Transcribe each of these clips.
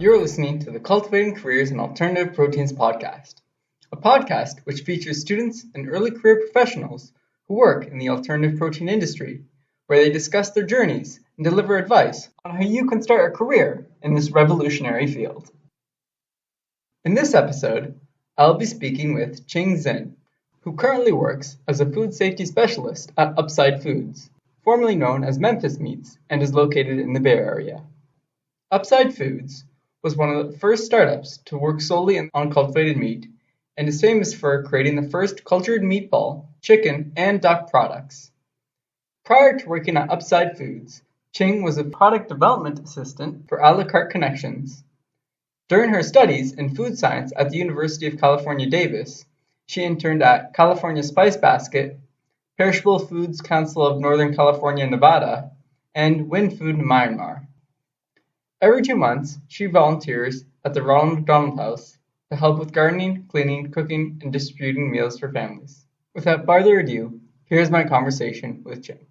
You're listening to the Cultivating Careers in Alternative Proteins podcast, a podcast which features students and early career professionals who work in the alternative protein industry, where they discuss their journeys and deliver advice on how you can start a career in this revolutionary field. In this episode, I'll be speaking with Ching Zin, who currently works as a food safety specialist at Upside Foods, formerly known as Memphis Meats, and is located in the Bay Area. Upside Foods was one of the first startups to work solely on cultivated meat and is famous for creating the first cultured meatball, chicken, and duck products. Prior to working at Upside Foods, Ching was a product development assistant for A La Carte Connections. During her studies in food science at the University of California, Davis, she interned at California Spice Basket, Perishable Foods Council of Northern California, Nevada, and WinFood Myanmar. Every 2 months, she volunteers at the Ronald McDonald House to help with gardening, cleaning, cooking, and distributing meals for families. Without further ado, here's my conversation with Ching.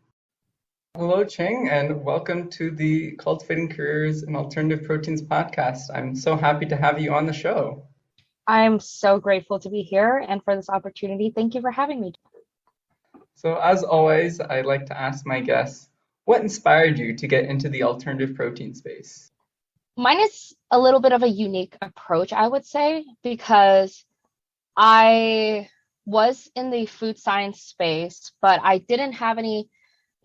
Hello, Ching, and welcome to the Cultivating Careers in Alternative Proteins podcast. I'm so happy to have you on the show. I'm so grateful to be here and for this opportunity. Thank you for having me. So, as always, I'd like to ask my guests, what inspired you to get into the alternative protein space? Mine is a little bit of a unique approach, I would say, because I was in the food science space, but I didn't have any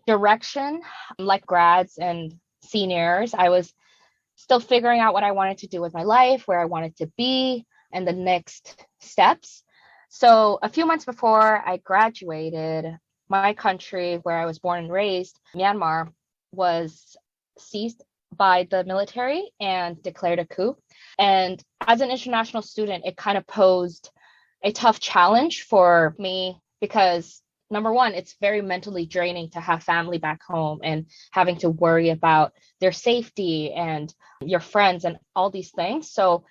direction like grads and seniors. I was still figuring out what I wanted to do with my life, where I wanted to be, and the next steps. So a few months before I graduated, my country, where I was born and raised, Myanmar, was seized by the military and declared a coup. And as an international student, it kind of posed a tough challenge for me because, number one, it's very mentally draining to have family back home and having to worry about their safety and your friends and all these things. So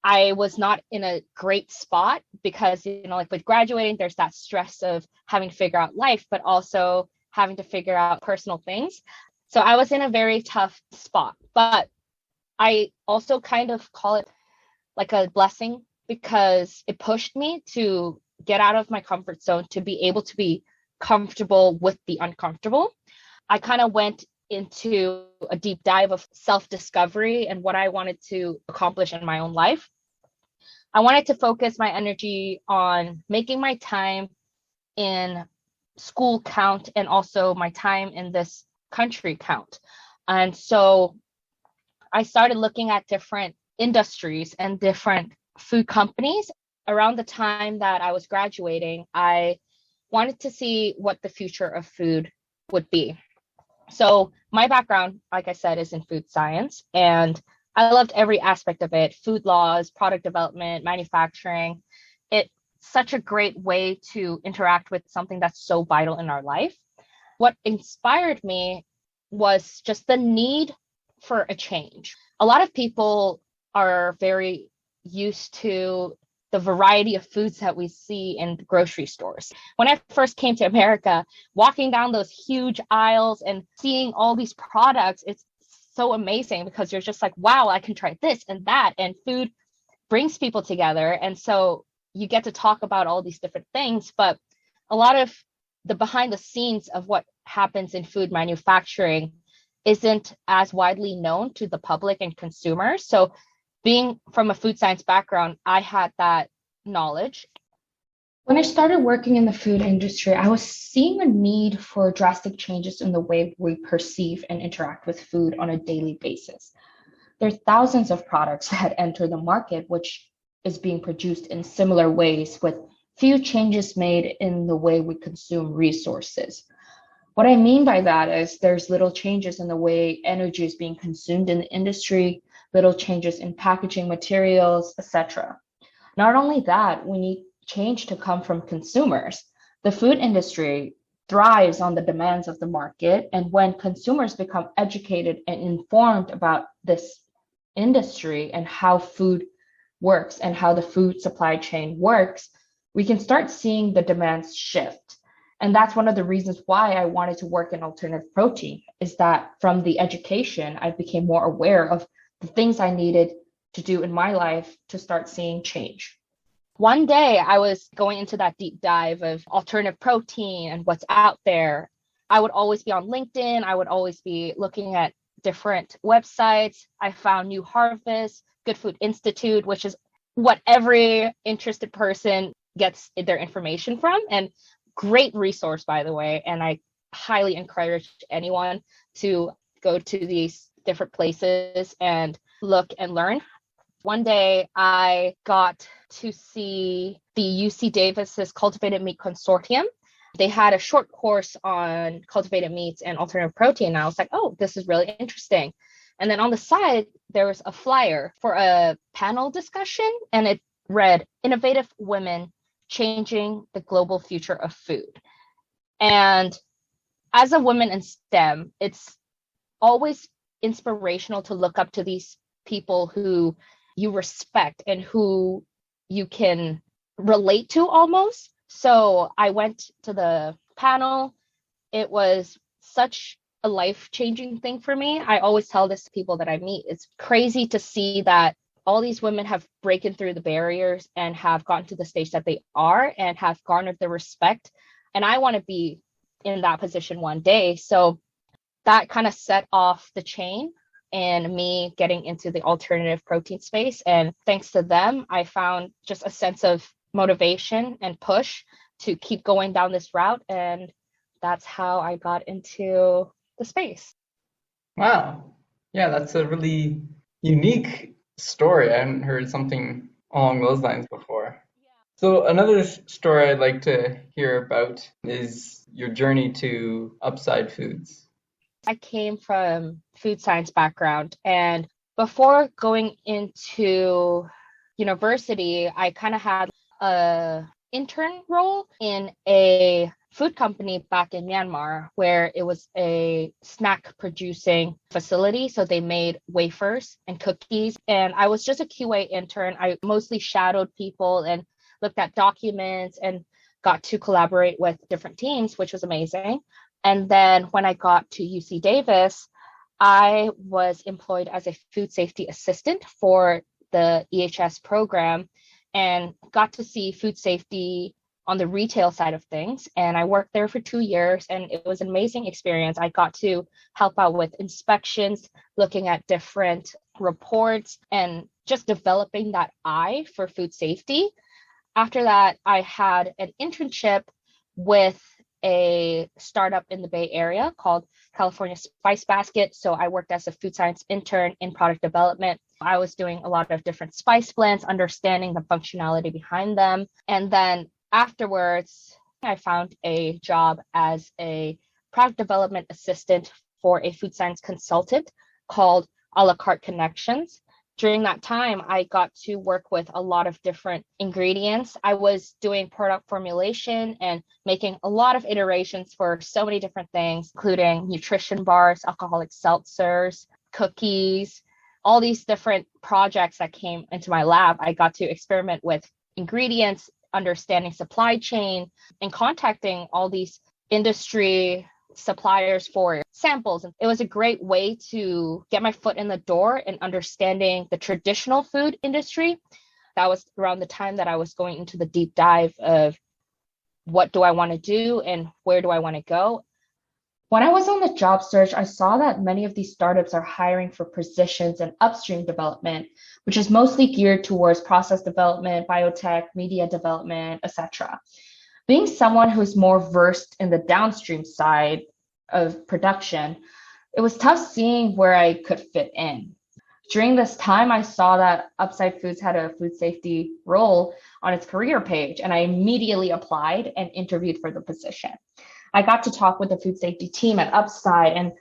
I was not in a great spot because, like with graduating, there's that stress of having to figure out life, but also having to figure out personal things. So I was in a very tough spot, but I also kind of call it like a blessing because it pushed me to get out of my comfort zone, to be able to be comfortable with the uncomfortable. I kind of went into a deep dive of self-discovery and what I wanted to accomplish in my own life. I wanted to focus my energy on making my time in school count and also my time in this country count. And so I started looking at different industries and different food companies. Around the time that I was graduating, I wanted to see what the future of food would be. So my background, like I said, is in food science, and I loved every aspect of it: food laws, product development, manufacturing. It's such a great way to interact with something that's so vital in our life. What inspired me was just the need for a change. A lot of people are very used to the variety of foods that we see in grocery stores. When I first came to America, walking down those huge aisles and seeing all these products, it's so amazing because you're just like, wow, I can try this and that. And food brings people together. And so you get to talk about all these different things, but a lot of the behind the scenes of what happens in food manufacturing isn't as widely known to the public and consumers. So being from a food science background, I had that knowledge. When I started working in the food industry, I was seeing a need for drastic changes in the way we perceive and interact with food on a daily basis. There are thousands of products that enter the market, which is being produced in similar ways with few changes made in the way we consume resources. What I mean by that is there's little changes in the way energy is being consumed in the industry, little changes in packaging materials, etc. Not only that, we need change to come from consumers. The food industry thrives on the demands of the market, and when consumers become educated and informed about this industry and how food works and how the food supply chain works, we can start seeing the demands shift. And that's one of the reasons why I wanted to work in alternative protein, is that from the education, I became more aware of the things I needed to do in my life to start seeing change. One day I was going into that deep dive of alternative protein and what's out there. I would always be on LinkedIn. I would always be looking at different websites. I found New Harvest, Good Food Institute, which is what every interested person gets their information from. And great resource, by the way. And I highly encourage anyone to go to these different places and look and learn. One day I got to see the UC Davis's Cultivated Meat Consortium. They had a short course on cultivated meats and alternative protein. And I was like, oh, this is really interesting. And then on the side, there was a flyer for a panel discussion, and it read, Innovative Women Changing the Global Future of Food. And as a woman in STEM, it's always inspirational to look up to these people who you respect and who you can relate to almost. So I went to the panel. It was such a life-changing thing for me. I always tell this to people that I meet. It's crazy to see that all these women have broken through the barriers and have gotten to the stage that they are and have garnered the respect. And I want to be in that position one day. So that kind of set off the chain and me getting into the alternative protein space. And thanks to them, I found just a sense of motivation and push to keep going down this route. And that's how I got into the space. Wow. Yeah, that's a really unique story. I hadn't heard something along those lines before. So another story I'd like to hear about is your journey to Upside Foods. I came from food science background, and before going into university, I kind of had a intern role in a food company back in Myanmar where it was a snack producing facility. So they made wafers and cookies, and I was just a QA intern. I mostly shadowed people and looked at documents and got to collaborate with different teams, which was amazing. And then when I got to UC Davis, I was employed as a food safety assistant for the EHS program and got to see food safety on the retail side of things. And I worked there for 2 years, and it was an amazing experience. I got to help out with inspections, looking at different reports, and just developing that eye for food safety. After that, I had an internship with a startup in the Bay Area called California Spice Basket. So I worked as a food science intern in product development. I was doing a lot of different spice blends, understanding the functionality behind them. And then afterwards, I found a job as a product development assistant for a food science consultant called A La Carte Connections. During that time, I got to work with a lot of different ingredients. I was doing product formulation and making a lot of iterations for so many different things, including nutrition bars, alcoholic seltzers, cookies, all these different projects that came into my lab. I got to experiment with ingredients, understanding supply chain, and contacting all these industry suppliers for samples. And it was a great way to get my foot in the door and understanding the traditional food industry. That was around the time that I was going into the deep dive of what do I want to do and where do I want to go. When I was on the job search, I saw that many of these startups are hiring for positions in upstream development, which is mostly geared towards process development, biotech, media development, etc. Being someone who's more versed in the downstream side of production, it was tough seeing where I could fit in. During this time, I saw that Upside Foods had a food safety role on its career page, and I immediately applied and interviewed for the position. I got to talk with the food safety team at Upside, and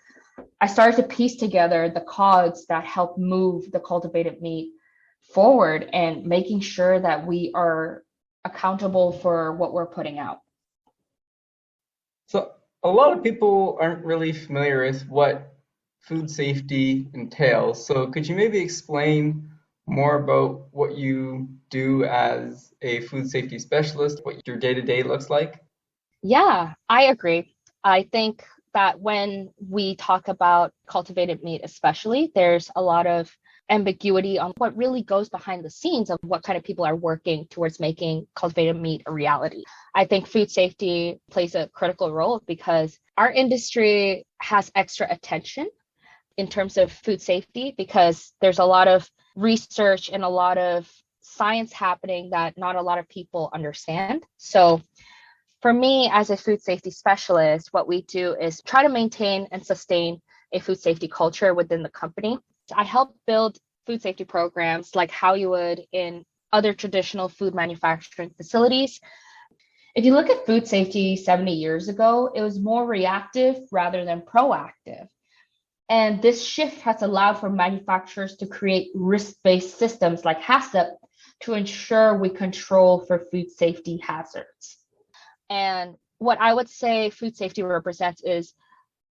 I started to piece together the cogs that help move the cultivated meat forward and making sure that we are accountable for what we're putting out. So a lot of people aren't really familiar with what food safety entails. So could you maybe explain more about what you do as a food safety specialist, what your day-to-day looks like? Yeah, I agree. I think that when we talk about cultivated meat, especially, there's a lot of ambiguity on what really goes behind the scenes of what kind of people are working towards making cultivated meat a reality. I think food safety plays a critical role because our industry has extra attention in terms of food safety because there's a lot of research and a lot of science happening that not a lot of people understand. So for me, as a food safety specialist, what we do is try to maintain and sustain a food safety culture within the company. I help build food safety programs like how you would in other traditional food manufacturing facilities. If you look at food safety 70 years ago, it was more reactive rather than proactive. And this shift has allowed for manufacturers to create risk-based systems like HACCP to ensure we control for food safety hazards. And what I would say food safety represents is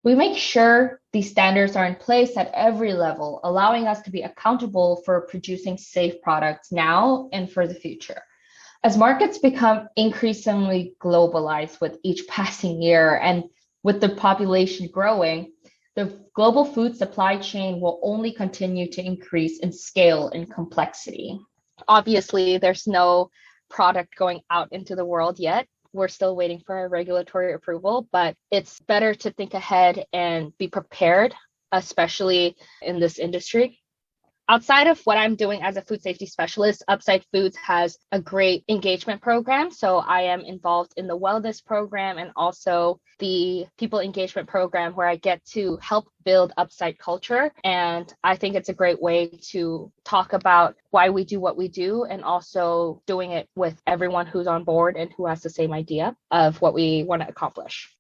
we make sure these standards are in place at every level, allowing us to be accountable for producing safe products now and for the future. As markets become increasingly globalized with each passing year and with the population growing, the global food supply chain will only continue to increase in scale and complexity. Obviously, there's no product going out into the world yet. We're still waiting for a regulatory approval, but it's better to think ahead and be prepared, especially in this industry. Outside of what I'm doing as a food safety specialist, Upside Foods has a great engagement program. So I am involved in the wellness program and also the people engagement program where I get to help build Upside culture. And I think it's a great way to talk about why we do what we do and also doing it with everyone who's on board and who has the same idea of what we want to accomplish.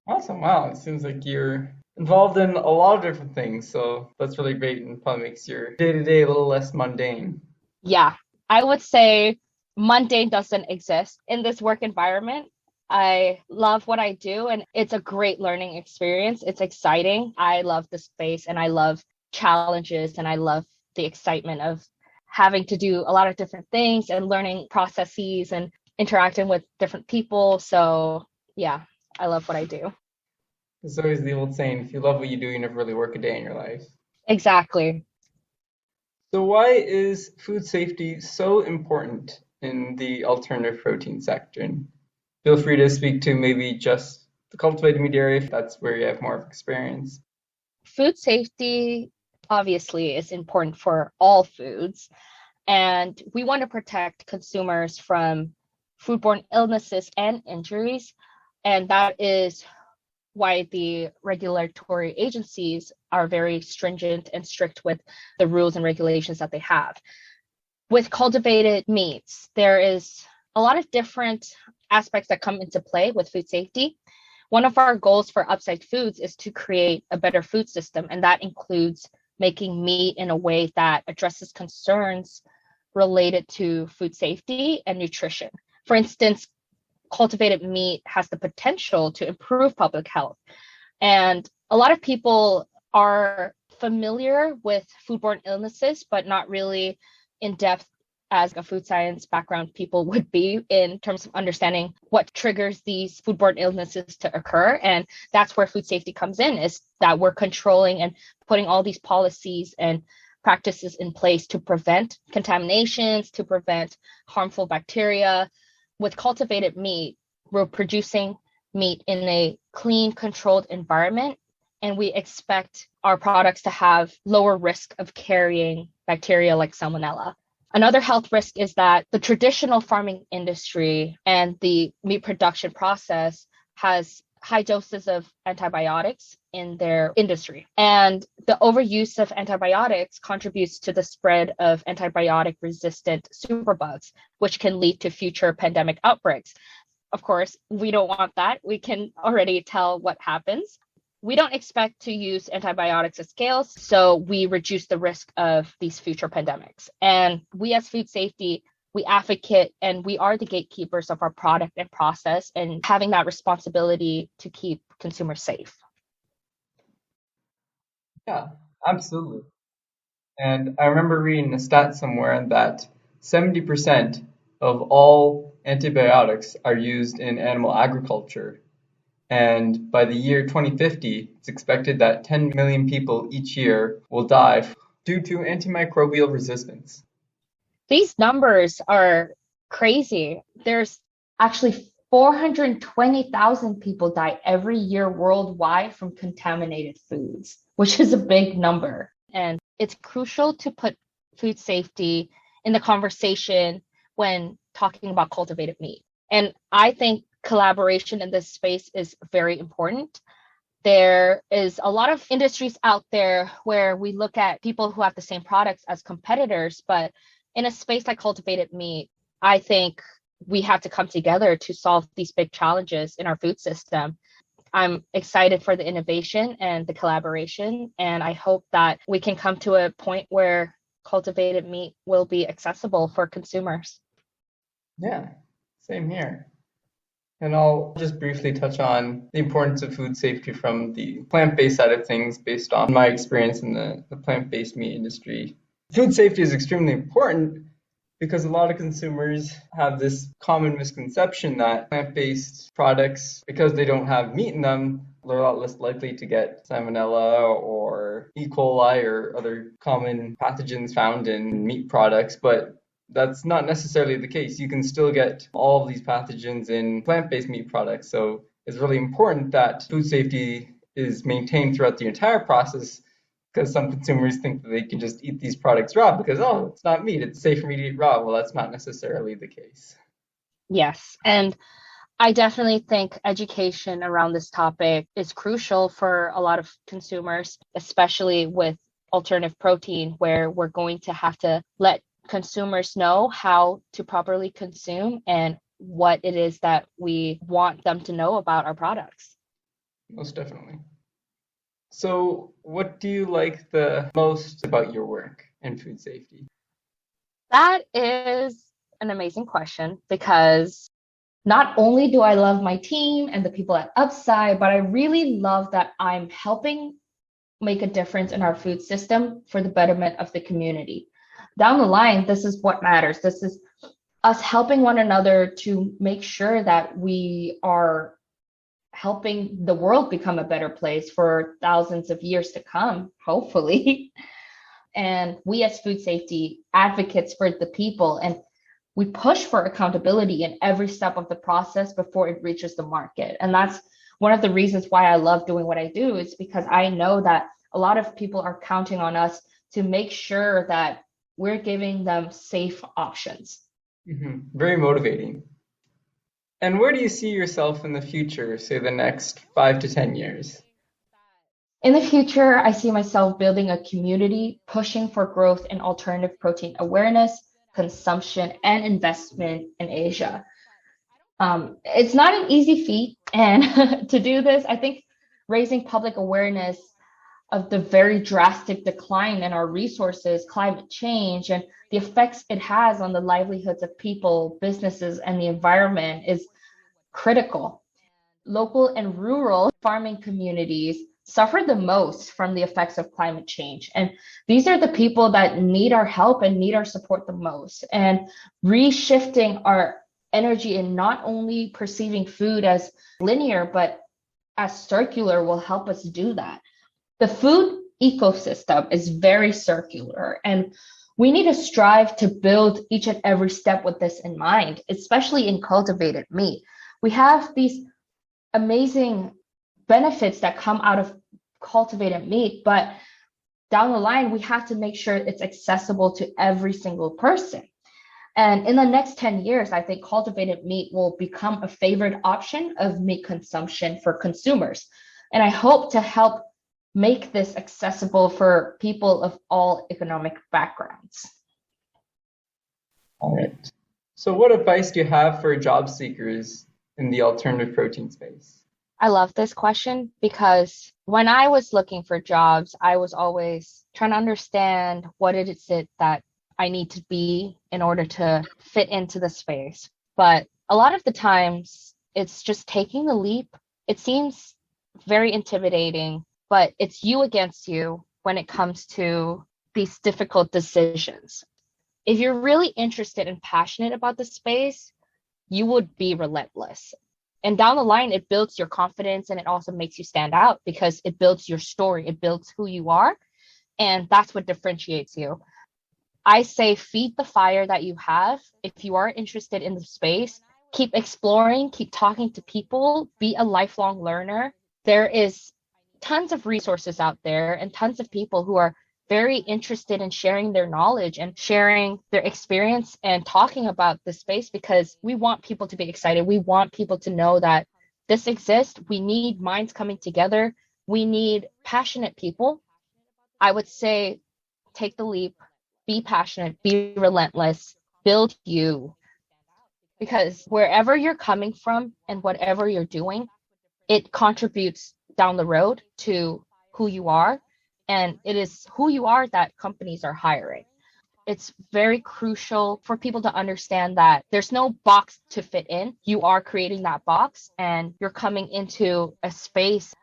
Awesome. Wow. It seems like you're involved in a lot of different things. So that's really great and probably makes your day to day a little less mundane. Yeah, I would say mundane doesn't exist in this work environment. I love what I do and it's a great learning experience. It's exciting. I love the space and I love challenges and I love the excitement of having to do a lot of different things and learning processes and interacting with different people. So, yeah, I love what I do. It's always the old saying, if you love what you do, you never really work a day in your life. Exactly. So why is food safety so important in the alternative protein sector? And feel free to speak to maybe just the cultivated meat area if that's where you have more of experience. Food safety obviously is important for all foods, and we want to protect consumers from foodborne illnesses and injuries. And that is why the regulatory agencies are very stringent and strict with the rules and regulations that they have. With cultivated meats, there is a lot of different aspects that come into play with food safety. One of our goals for Upside Foods is to create a better food system, and that includes making meat in a way that addresses concerns related to food safety and nutrition. For instance, cultivated meat has the potential to improve public health. And a lot of people are familiar with foodborne illnesses, but not really in depth as a food science background people would be in terms of understanding what triggers these foodborne illnesses to occur. And that's where food safety comes in, is that we're controlling and putting all these policies and practices in place to prevent contaminations, to prevent harmful bacteria. With cultivated meat, we're producing meat in a clean, controlled environment, and we expect our products to have lower risk of carrying bacteria like salmonella. Another health risk is that the traditional farming industry and the meat production process has high doses of antibiotics in their industry. And the overuse of antibiotics contributes to the spread of antibiotic resistant superbugs, which can lead to future pandemic outbreaks. Of course, we don't want that. We can already tell what happens. We don't expect to use antibiotics at scale, so we reduce the risk of these future pandemics. And we as food safety, we advocate and we are the gatekeepers of our product and process and having that responsibility to keep consumers safe. Yeah, absolutely. And I remember reading a stat somewhere that 70% of all antibiotics are used in animal agriculture. And by the year 2050, it's expected that 10 million people each year will die due to antimicrobial resistance. These numbers are crazy. There's actually 420,000 people die every year worldwide from contaminated foods, which is a big number. And it's crucial to put food safety in the conversation when talking about cultivated meat. And I think collaboration in this space is very important. There is a lot of industries out there where we look at people who have the same products as competitors, but in a space like cultivated meat, I think we have to come together to solve these big challenges in our food system. I'm excited for the innovation and the collaboration, and I hope that we can come to a point where cultivated meat will be accessible for consumers. Yeah, same here. And I'll just briefly touch on the importance of food safety from the plant-based side of things based on my experience in the plant-based meat industry. Food safety is extremely important because a lot of consumers have this common misconception that plant-based products, because they don't have meat in them, they're a lot less likely to get salmonella or E. coli or other common pathogens found in meat products. But that's not necessarily the case. You can still get all of these pathogens in plant-based meat products. So it's really important that food safety is maintained throughout the entire process, because some consumers think that they can just eat these products raw because, oh, it's not meat, it's safe for me to eat raw. Well, that's not necessarily the case. Yes, and I definitely think education around this topic is crucial for a lot of consumers, especially with alternative protein, where we're going to have to let consumers know how to properly consume and what it is that we want them to know about our products. Most definitely. So, what do you like the most about your work in food safety? That is an amazing question because not only do I love my team and the people at Upside, but I really love that I'm helping make a difference in our food system for the betterment of the community. Down the line, this is what matters. This is us helping one another to make sure that we are helping the world become a better place for thousands of years to come, hopefully. And we as food safety advocates for the people, and we push for accountability in every step of the process before it reaches the market. And that's one of the reasons why I love doing what I do, is because I know that a lot of people are counting on us to make sure that we're giving them safe options. Very motivating. And where do you see yourself in the future, say the next 5 to 10 years? In the future, I see myself building a community pushing for growth in alternative protein awareness, consumption, and investment in Asia. It's not an easy feat. And to do this, I think raising public awareness of the very drastic decline in our resources, climate change, and the effects it has on the livelihoods of people, businesses, and the environment is critical. Local and rural farming communities suffer the most from the effects of climate change. And these are the people that need our help and need our support the most. And reshifting our energy in not only perceiving food as linear, but as circular will help us do that. The food ecosystem is very circular, and we need to strive to build each and every step with this in mind, especially in cultivated meat. We have these amazing benefits that come out of cultivated meat, but down the line, we have to make sure it's accessible to every single person. And in the next 10 years, I think cultivated meat will become a favored option of meat consumption for consumers. And I hope to help make this accessible for people of all economic backgrounds. All right. So, what advice do you have for job seekers in the alternative protein space? I love this question because when I was looking for jobs, I was always trying to understand what it is that I need to be in order to fit into the space. But a lot of the times, it's just taking the leap. It seems very intimidating, but it's you against you when it comes to these difficult decisions. If you're really interested and passionate about the space, you would be relentless. And down the line, it builds your confidence and it also makes you stand out because it builds your story. It builds who you are. And that's what differentiates you. I say feed the fire that you have. If you are interested in the space, keep exploring, keep talking to people, be a lifelong learner. There is tons of resources out there and tons of people who are very interested in sharing their knowledge and sharing their experience and talking about the space because we want people to be excited. We want people to know that this exists. We need minds coming together. We need passionate people. I would say take the leap, be passionate, be relentless, build you. Because wherever you're coming from and whatever you're doing, it contributes down the road to who you are. And it is who you are that companies are hiring. It's very crucial for people to understand that there's no box to fit in. You are creating that box and you're coming into a space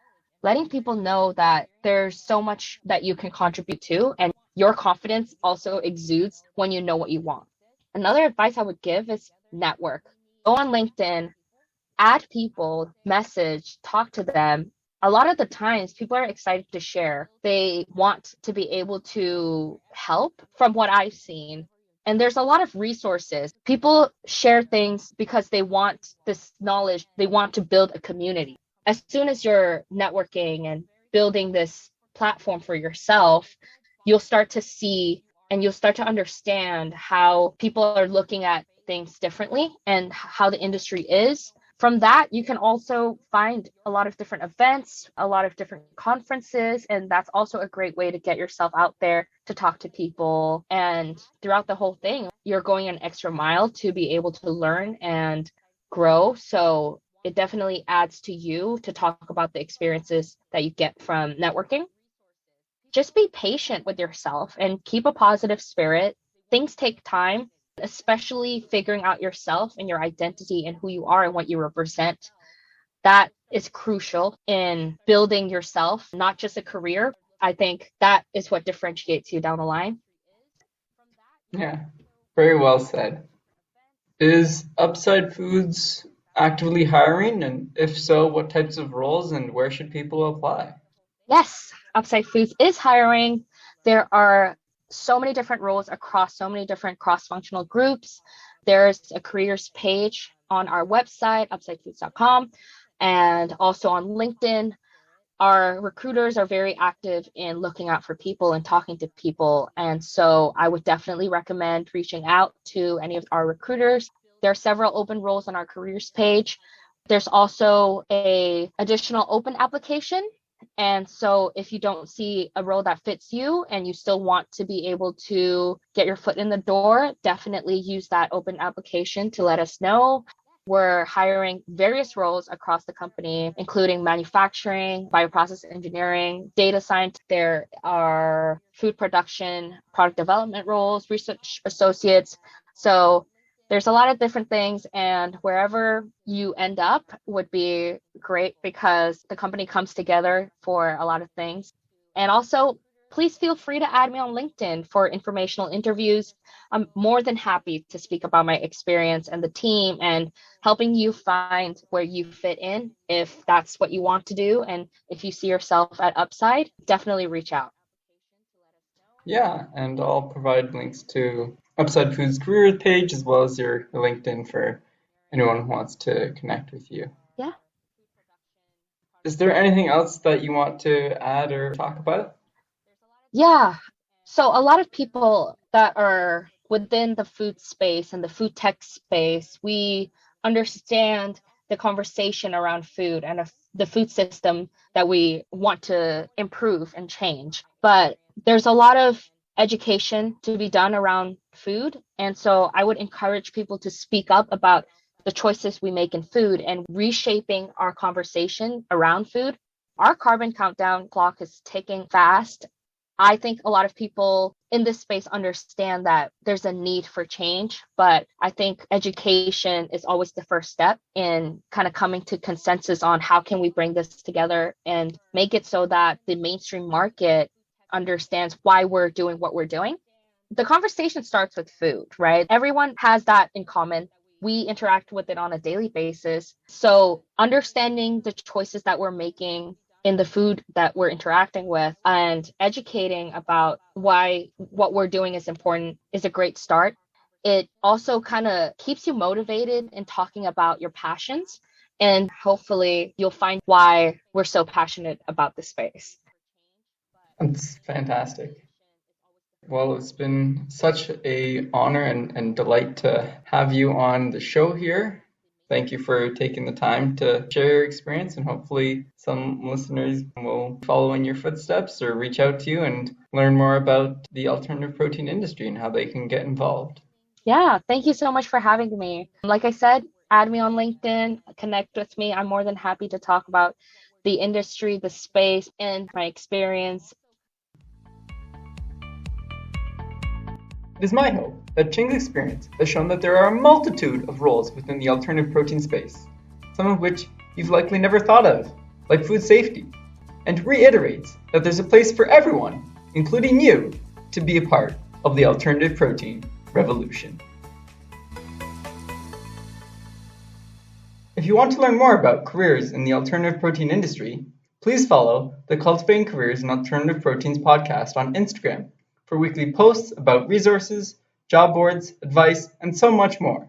letting people know that there's so much that you can contribute to and your confidence also exudes when you know what you want. Another advice I would give is network. Go on LinkedIn, add people, message, talk to them. A lot of the times people are excited to share. They want to be able to help from what I've seen. And there's a lot of resources. People share things because they want this knowledge. They want to build a community. As soon as you're networking and building this platform for yourself, you'll start to see and you'll start to understand how people are looking at things differently and how the industry is. From that, you can also find a lot of different events, a lot of different conferences, and that's also a great way to get yourself out there to talk to people. And throughout the whole thing, you're going an extra mile to be able to learn and grow. So it definitely adds to you to talk about the experiences that you get from networking. Just be patient with yourself and keep a positive spirit. Things take time, especially figuring out yourself and your identity and who you are and what you represent. That is crucial in building yourself, not just a career. I think that is what differentiates you down the line. Yeah, very well said. Is Upside Foods actively hiring? And if so, what types of roles and where should people apply? Yes, Upside Foods is hiring. There are so many different roles across so many different cross functional groups. There's a careers page on our website, upsidefoods.com, and also on LinkedIn. Our recruiters are very active in looking out for people and talking to people. And so I would definitely recommend reaching out to any of our recruiters. There are several open roles on our careers page. There's also a additional open application. And so if you don't see a role that fits you and you still want to be able to get your foot in the door, definitely use that open application to let us know. We're hiring various roles across the company, including manufacturing, bioprocess engineering, data science. There are food production, product development roles, research associates. So there's a lot of different things, and wherever you end up would be great because the company comes together for a lot of things. And also, please feel free to add me on LinkedIn for informational interviews. I'm more than happy to speak about my experience and the team and helping you find where you fit in if that's what you want to do. And if you see yourself at Upside, definitely reach out. Yeah, and I'll provide links to Upside Foods careers page as well as your LinkedIn for anyone who wants to connect with you. Yeah. Is there anything else that you want to add or talk about? Yeah. So a lot of people that are within the food space and the food tech space, we understand the conversation around food and the food system that we want to improve and change. But there's a lot of education to be done around food. And so I would encourage people to speak up about the choices we make in food and reshaping our conversation around food. Our carbon countdown clock is ticking fast. I think a lot of people in this space understand that there's a need for change, but I think education is always the first step in kind of coming to consensus on how can we bring this together and make it so that the mainstream market understands why we're doing what we're doing. The conversation starts with food, right? Everyone has that in common. We interact with it on a daily basis. So understanding the choices that we're making in the food that we're interacting with, and educating about why what we're doing is important is a great start. It also kind of keeps you motivated in talking about your passions, and hopefully you'll find why we're so passionate about this space. That's fantastic. Well, it's been such a honor and delight to have you on the show here. Thank you for taking the time to share your experience, and hopefully some listeners will follow in your footsteps or reach out to you and learn more about the alternative protein industry and how they can get involved. Yeah, thank you so much for having me. Like I said, add me on LinkedIn, connect with me. I'm more than happy to talk about the industry, the space, and my experience. It is my hope that Ching's experience has shown that there are a multitude of roles within the alternative protein space, some of which you've likely never thought of, like food safety, and reiterates that there's a place for everyone, including you, to be a part of the alternative protein revolution. If you want to learn more about careers in the alternative protein industry, please follow the Cultivating Careers in Alternative Proteins podcast on Instagram for weekly posts about resources, job boards, advice, and so much more.